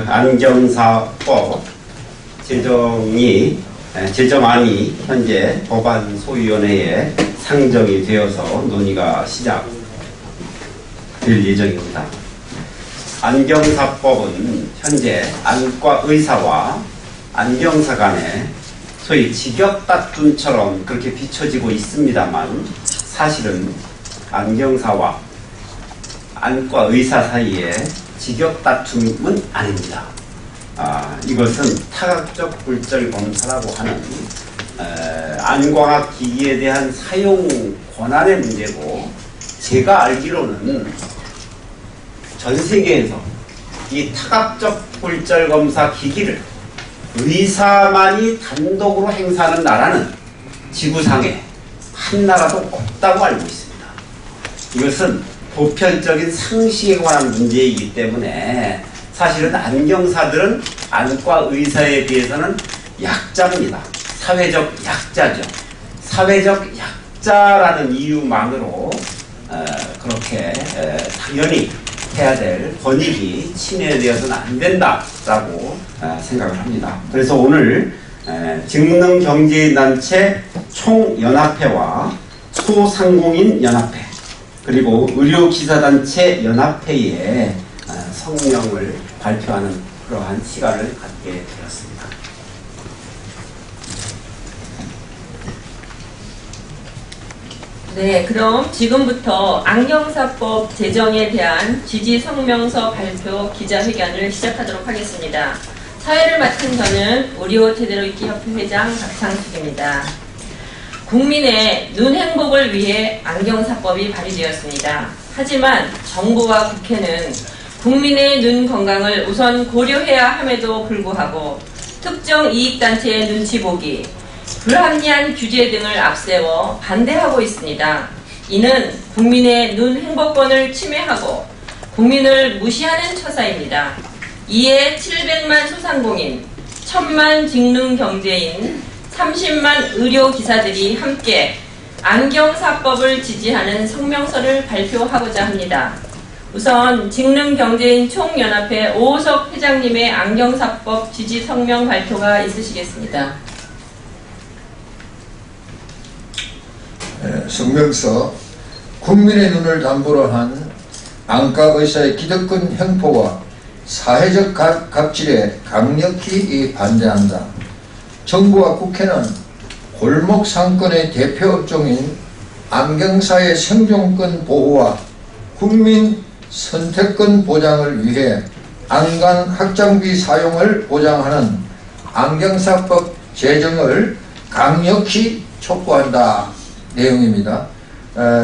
안경사법 제정안이 현재 법안 소위원회에 상정이 되어서 논의가 시작될 예정입니다. 안경사법은 현재 안과 의사와 안경사 간에 소위 직역다툼처럼 그렇게 비춰지고 있습니다만, 사실은 안경사와 안과 의사 사이에 직역다툼은 아닙니다. 이것은 타각적 굴절 검사라고 하는 안과학 기기에 대한 사용 권한의 문제고, 제가 알기로는 전 세계에서 이 타각적 굴절 검사 기기를 의사만이 단독으로 행사하는 나라는 지구상에 한 나라도 없다고 알고 있습니다. 이것은 보편적인 상식에 관한 문제이기 때문에 사실은 안경사들은 안과 의사에 비해서는 약자입니다. 사회적 약자죠. 사회적 약자라는 이유만으로 그렇게 당연히 해야 될 권익이 침해되어서는 안 된다라고 생각을 합니다. 그래서 오늘 직능경제인단체 총연합회와 소상공인연합회 그리고 의료기사단체 연합회에 성명을 발표하는 그러한 시간을 갖게 되었습니다. 네, 그럼 지금부터 안경사법 제정에 대한 지지 성명서 발표 기자회견을 시작하도록 하겠습니다. 사회를 맡은 저는 의료테드로이키 회장 박상숙입니다. 국민의 눈 행복을 위해 안경사법이 발의되었습니다. 하지만 정부와 국회는 국민의 눈 건강을 우선 고려해야 함에도 불구하고 특정 이익단체의 눈치 보기, 불합리한 규제 등을 앞세워 반대하고 있습니다. 이는 국민의 눈 행복권을 침해하고 국민을 무시하는 처사입니다. 이에 700만 소상공인, 1000만 직능경제인, 30만 의료기사들이 함께 안경사법을 지지하는 성명서를 발표하고자 합니다. 우선 직능경제인 총연합회 오호석 회장님의 안경사법 지지 성명 발표가 있으시겠습니다. 성명서. 국민의 눈을 담보로 한 안과의사의 기득권 횡포와 사회적 갑질에 강력히 반대한다. 정부와 국회는 골목 상권의 대표 업종인 안경사의 생존권 보호와 국민 선택권 보장을 위해 안간 확장비 사용을 보장하는 안경사법 제정을 강력히 촉구한다 내용입니다.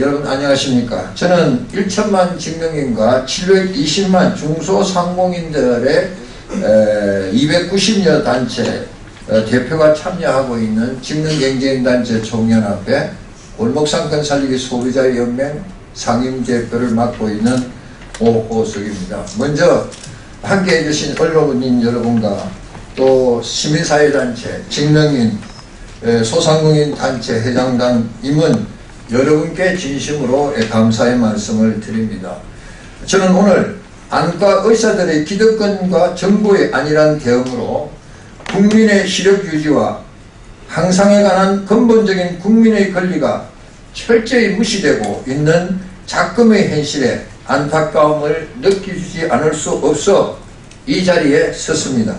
여러분 안녕하십니까. 저는 1천만 직능인과 720만 중소상공인들의 290여 단체 대표가 참여하고 있는 직능경제인단체 총연합회 골목상권 살리기 소비자의 연맹 상임대표를 맡고 있는 오호석입니다. 먼저 함께 해주신 언론인 여러분과 또 시민사회단체, 직능인, 소상공인 단체 회장단 임원 여러분께 진심으로 감사의 말씀을 드립니다. 저는 오늘 안과 의사들의 기득권과 정부의 안일한 대응으로 국민의 시력 유지와 향상에 관한 근본적인 국민의 권리가 철저히 무시되고 있는 작금의 현실에 안타까움을 느끼지 않을 수 없어 이 자리에 섰습니다.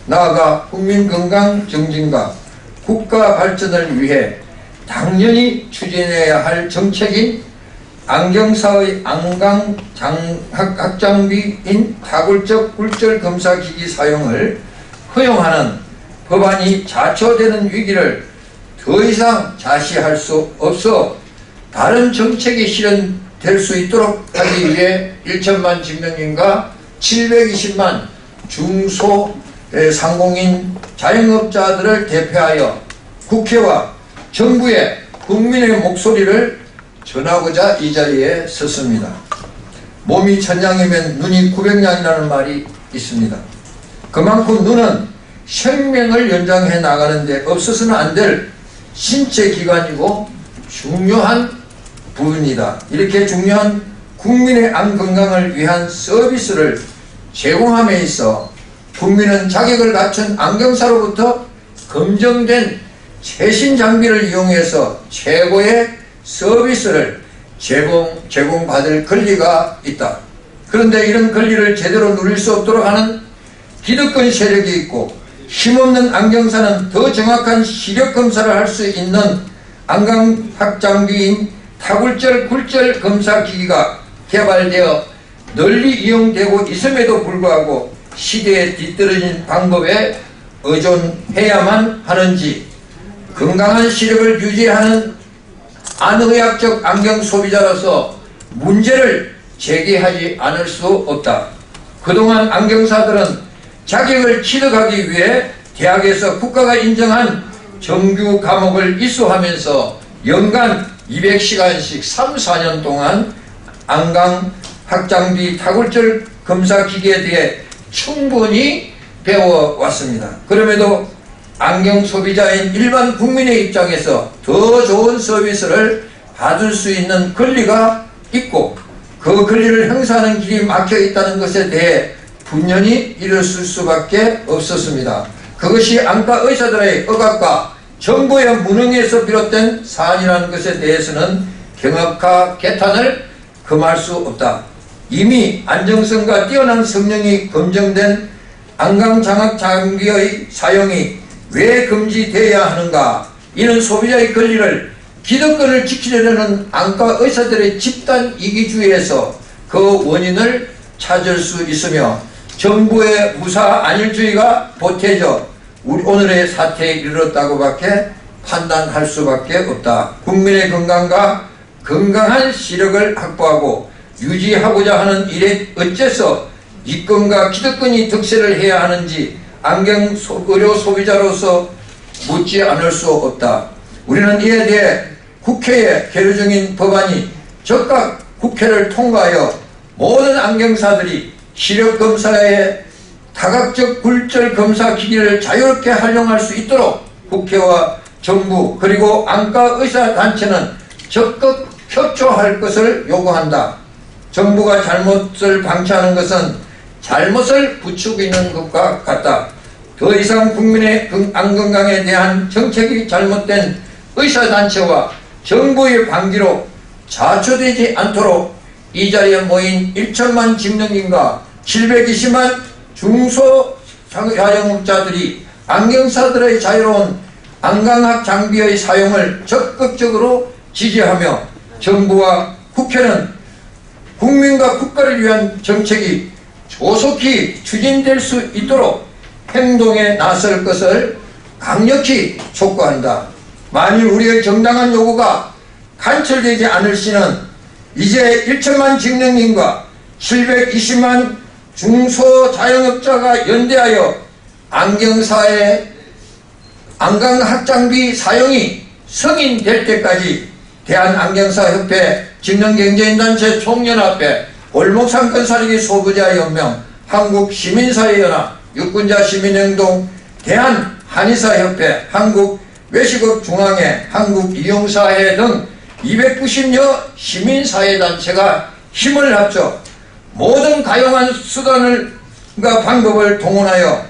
나아가 국민 건강 정진과 국가 발전을 위해 당연히 추진해야 할 정책인 안경사의 안강 확장비인 다굴적 굴절 검사 기기 사용을 허용하는 법안이 자초되는 위기를 더 이상 자시할 수 없어 다른 정책이 실현될 수 있도록 하기 위해 1천만 직능인과 720만 중소상공인 자영업자들을 대표하여 국회와 정부의 국민의 목소리를 전하고자 이 자리에 섰습니다. 몸이 천냥이면 눈이 900냥이라는 말이 있습니다. 그만큼 눈은 생명을 연장해 나가는 데 없어서는 안 될 신체 기관이고 중요한 부분이다. 이렇게 중요한 국민의 안 건강을 위한 서비스를 제공함에 있어 국민은 자격을 갖춘 안경사로부터 검증된 최신 장비를 이용해서 최고의 서비스를 제공받을 권리가 있다. 그런데 이런 권리를 제대로 누릴 수 없도록 하는 기득권 세력이 있고 힘없는 안경사는 더 정확한 시력 검사를 할 수 있는 안광학장비인 타굴절 굴절 검사 기기가 개발되어 널리 이용되고 있음에도 불구하고 시대에 뒤떨어진 방법에 의존해야만 하는지 건강한 시력을 유지하는 안의학적 안경 소비자로서 문제를 제기하지 않을 수 없다. 그동안 안경사들은 자격을 취득하기 위해 대학에서 국가가 인정한 정규 과목을 이수하면서 연간 200시간씩 3, 4년 동안 안광학장비 타굴절 검사 기기에 대해 충분히 배워왔습니다. 그럼에도 안경 소비자인 일반 국민의 입장에서 더 좋은 서비스를 받을 수 있는 권리가 있고 그 권리를 행사하는 길이 막혀 있다는 것에 대해 분연히 일었을 수밖에 없었습니다. 그것이 안과 의사들의 억압과 정부의 무능에서 비롯된 사안이라는 것에 대해서는 경악과 개탄을 금할 수 없다. 이미 안정성과 뛰어난 성능이 검증된 안광장학 장비의 사용이 왜 금지되어야 하는가? 이는 소비자의 권리를 기득권을 지키려는 안과 의사들의 집단 이기주의에서 그 원인을 찾을 수 있으며 정부의 무사 안일주의가 보태져 우리 오늘의 사태에 이르렀다고밖에 판단할 수밖에 없다. 국민의 건강과 건강한 시력을 확보하고 유지하고자 하는 일에 어째서 이권과 기득권이 득세를 해야 하는지 안경 의료 소비자로서 묻지 않을 수 없다. 우리는 이에 대해 국회에 계류 중인 법안이 즉각 국회를 통과하여 모든 안경사들이 시력검사의 다각적 굴절 검사 기기를 자유롭게 활용할 수 있도록 국회와 정부 그리고 안과의사단체는 적극 협조할 것을 요구한다. 정부가 잘못을 방치하는 것은 잘못을 부추기는 것과 같다. 더 이상 국민의 안건강에 대한 정책이 잘못된 의사단체와 정부의 방기로 자초되지 않도록 이 자리에 모인 1천만 직능인과 720만 중소자영업자들이 안경사들의 자유로운 안광학 장비의 사용을 적극적으로 지지하며 정부와 국회는 국민과 국가를 위한 정책이 조속히 추진될 수 있도록 행동에 나설 것을 강력히 촉구한다. 만일 우리의 정당한 요구가 관철되지 않을 시는 이제 1천만 직능인과 720만 중소자영업자가 연대하여 안경사의 안광학장비 사용이 승인될 때까지 대한안경사협회, 직능경제인단체 총연합회, 골목상권살리기 소비자연명, 한국시민사회연합, 유권자시민행동, 대한한의사협회, 한국외식업중앙회, 한국이용사회 등 290여 시민사회단체가 힘을 합쳐 모든 가용한 수단과 방법을 동원하여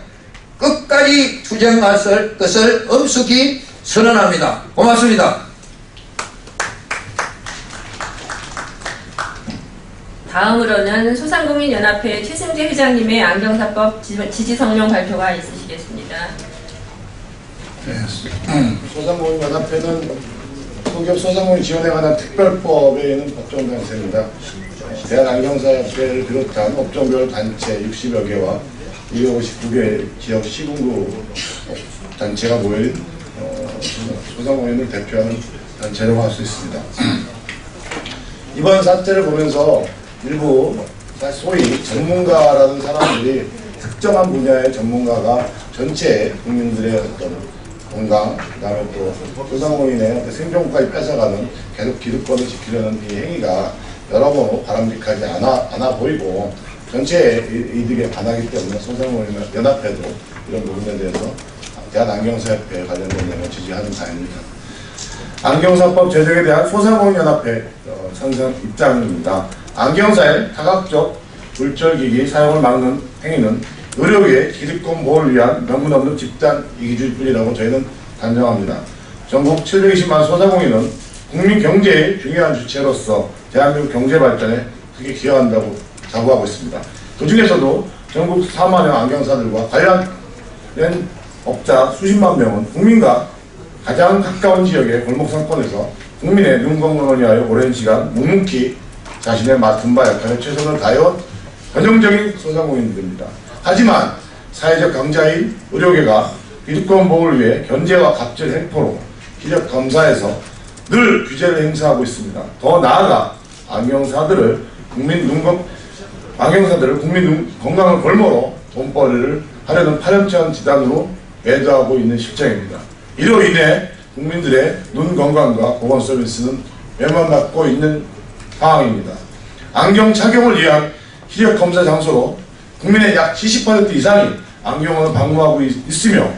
끝까지 투쟁할 것을 엄숙히 선언합니다. 고맙습니다. 다음으로는 소상공인연합회 최승재 회장님의 안경사법 지지성명 발표가 있으시겠습니다. 네, 소상공인연합회는 소기업 소상공인 지원에 관한 특별법에 있는 법정단체입니다. 대한안경사협회를 비롯한 업종별 단체 60여 개와 259개 지역 시군구 단체가 모인 소상공인을 대표하는 단체라고 할 수 있습니다. 이번 사태를 보면서 일부 소위 전문가라는 사람들이 특정한 분야의 전문가가 전체 국민들의 어떤 건강, 그 다음에 또 소상공인의 생존까지 뺏어가는 계속 기득권을 지키려는 이 행위가 여러모로 바람직하지 않아 보이고 전체 이득에 반하기 때문에 소상공인연합회도 이런 부분에 대해서 대한안경사협회 관련된 내용을 지지하는 바입니다. 안경사법 제정에 대한 소상공인연합회 찬성 입장입니다. 안경사의 다각적 굴절기기 사용을 막는 행위는 의료계의 기득권 보호를 위한 명분 없는 집단 이기주의 뿐이라고 저희는 단정합니다. 전국 720만 소상공인은 국민 경제의 중요한 주체로서 대한민국 경제 발전에 크게 기여한다고 자부하고 있습니다. 그 중에서도 전국 4만여 안경사들과 관련된 업자 수십만 명은 국민과 가장 가까운 지역의 골목 상권에서 국민의 눈 건강을 위하여 오랜 시간 묵묵히 자신의 맡은 바 역할에 최선을 다해온 전형적인 소상공인들입니다. 하지만 사회적 강자인 의료계가 기득권 보호를 위해 견제와 갑질 횡포로 기력 검사에서 늘 규제를 행사하고 있습니다. 더 나아가 안경사들을 국민 눈 건강을 걸머로 돈벌이를 하려는 파렴치한 지단으로 매도하고 있는 실정입니다. 이로 인해 국민들의 눈 건강과 보건 서비스는 외면받고 있는 상황입니다. 안경 착용을 위한 시력 검사 장소로 국민의 약 70% 이상이 안경을 방문하고 있으며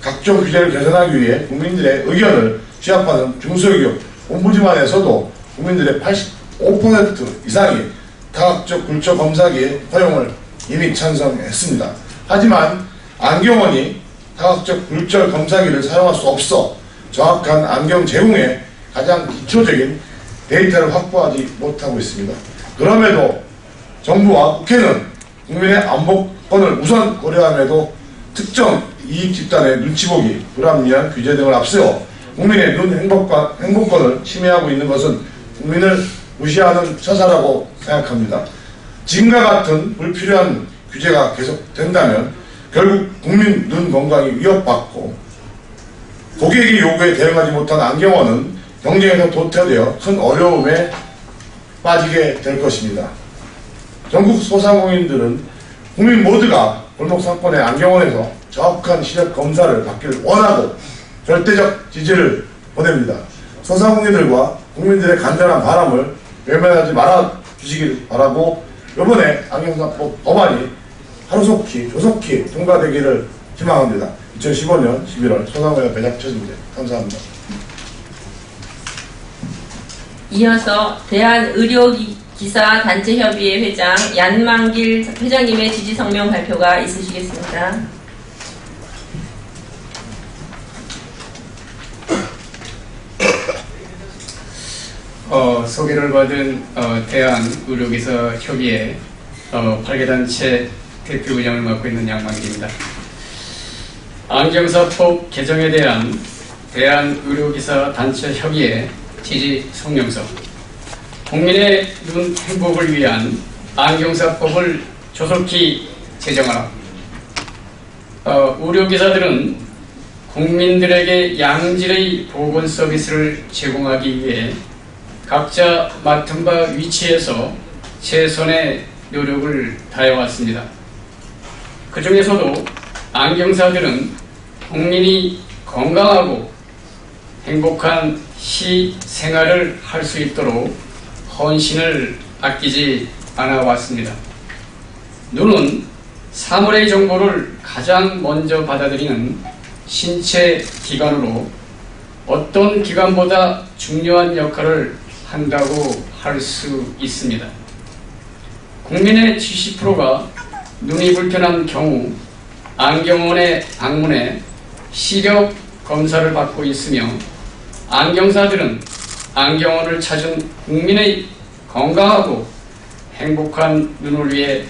각종 규제를 개선하기 위해 국민들의 의견을 취합하는 중소기업 옴부즈만에서도 국민들의 85% 이상이 다각적 굴절 검사기의 허용을 이미 찬성했습니다. 하지만 안경원이 다각적 굴절 검사기를 사용할 수 없어 정확한 안경 제공에 가장 기초적인 데이터를 확보하지 못하고 있습니다. 그럼에도 정부와 국회는 국민의 안보권을 우선 고려함에도 특정 이익 집단의 눈치 보기, 불합리한 규제 등을 앞세워 국민의 눈 행복권을 침해하고 있는 것은 국민을 무시하는 처사라고 생각합니다. 지금과 같은 불필요한 규제가 계속된다면 결국 국민 눈 건강이 위협받고 고객의 요구에 대응하지 못한 안경원은 경쟁에서 도태되어 큰 어려움에 빠지게 될 것입니다. 전국 소상공인들은 국민 모두가 골목 상권의 안경원에서 정확한 시력 검사를 받기를 원하고 절대적 지지를 보냅니다. 소상공인들과 국민들의 간절한 바람을 외면하지 말아 주시길 바라고 이번에 안경사법 법안이 하루속히 조속히 통과되기를 희망합니다. 2015년 11월 소상공인협회 배작처입니다. 감사합니다. 이어서 대한의료기사단체협의회 회장 얀만길 회장님의 지지 성명 발표가 있으시겠습니다. 소개를 받은 대한의료기사협의회 8개 단체 대표의장을 맡고 있는 양만길입니다. 안경사법 개정에 대한 대한의료기사단체협의회 지지 성명서. 국민의 눈 행복을 위한 안경사법을 조속히 제정하라. 의료기사들은 국민들에게 양질의 보건 서비스를 제공하기 위해 각자 맡은 바 위치에서 최선의 노력을 다해왔습니다. 그 중에서도 안경사들은 국민이 건강하고 행복한 시생활을 할 수 있도록 헌신을 아끼지 않아왔습니다. 눈은 사물의 정보를 가장 먼저 받아들이는 신체 기관으로 어떤 기관보다 중요한 역할을 한다고 할 수 있습니다. 국민의 70%가 눈이 불편한 경우 안경원에 방문해 시력 검사를 받고 있으며 안경사들은 안경원을 찾은 국민의 건강하고 행복한 눈을 위해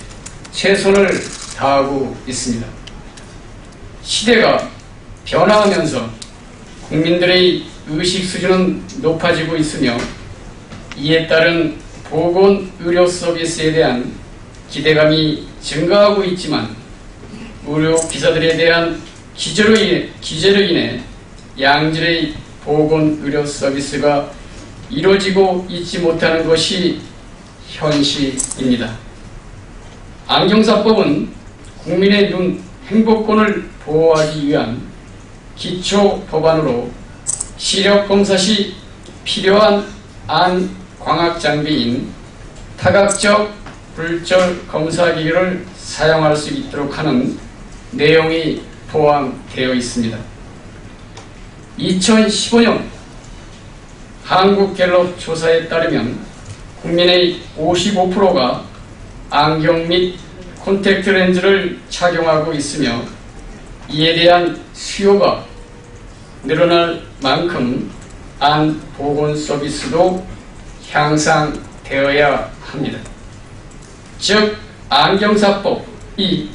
최선을 다하고 있습니다. 시대가 변화하면서 국민들의 의식 수준은 높아지고 있으며 이에 따른 보건의료 서비스에 대한 기대감이 증가하고 있지만 의료기사들에 대한 기재로 인해 양질의 보건의료 서비스가 이루어지고 있지 못하는 것이 현실입니다. 안경사법은 국민의 눈 행복권을 보호하기 위한 기초 법안으로 시력검사 시 필요한 안 광학 장비인 타각적 불절 검사기를 사용할 수 있도록 하는 내용이 포함되어 있습니다. 2015년 한국갤럽 조사에 따르면 국민의 55%가 안경 및 콘택트 렌즈를 착용하고 있으며 이에 대한 수요가 늘어날 만큼 안 보건 서비스도 향상되어야 합니다. 즉 안경사법이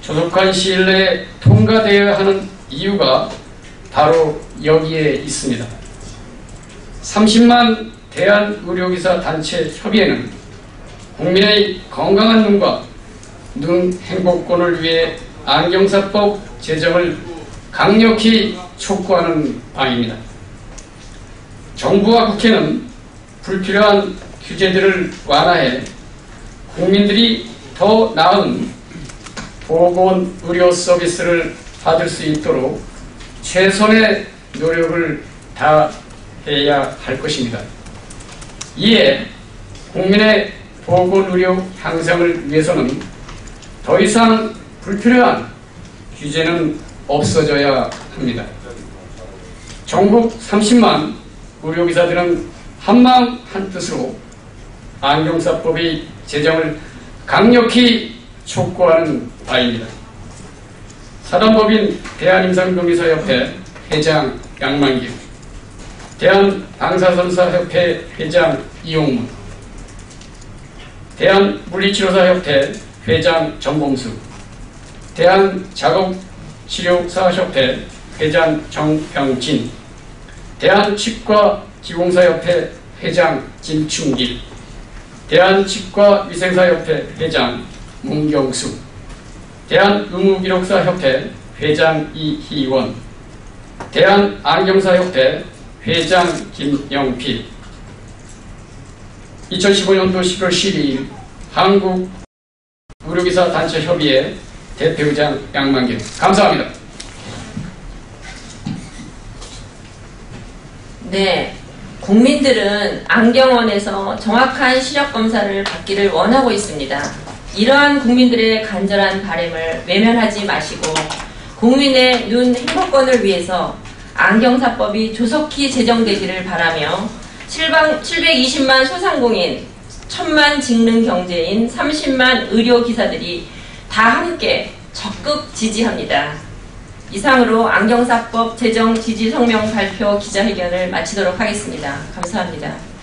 조속한 시일 내에 통과되어야 하는 이유가 바로 여기에 있습니다. 30만 대한의료기사 단체 협의회는 국민의 건강한 눈과 눈 행복권을 위해 안경사법 제정을 강력히 촉구하는 바입니다. 정부와 국회는 불필요한 규제들을 완화해 국민들이 더 나은 보건의료 서비스를 받을 수 있도록 최선의 노력을 다해야 할 것입니다. 이에 국민의 보건의료 향상을 위해서는 더 이상 불필요한 규제는 없어져야 합니다. 전국 30만 의료기사들은 한마음 한뜻으로 안경사법의 제정을 강력히 촉구하는 바입니다. 사단법인 대한임상병리사협회 회장 양만길, 대한방사선사협회 회장 이용문, 대한물리치료사협회 회장 전범수, 대한작업치료사협회 회장 정병진, 대한치과기공사협회 회장 진충길, 대한치과위생사협회 회장 문경수, 대한의무기록사협회 회장 이희원, 대한안경사협회 회장 김영필. 2015년도 11월 12일 한국의료기사 단체협의회 대표의장 양만길. 감사합니다. 네, 국민들은 안경원에서 정확한 시력검사를 받기를 원하고 있습니다. 이러한 국민들의 간절한 바람을 외면하지 마시고 국민의 눈 행복권을 위해서 안경사법이 조속히 제정되기를 바라며 720만 소상공인, 1000만 직능경제인, 30만 의료기사들이 다 함께 적극 지지합니다. 이상으로 안경사법 제정 지지 성명 발표 기자회견을 마치도록 하겠습니다. 감사합니다.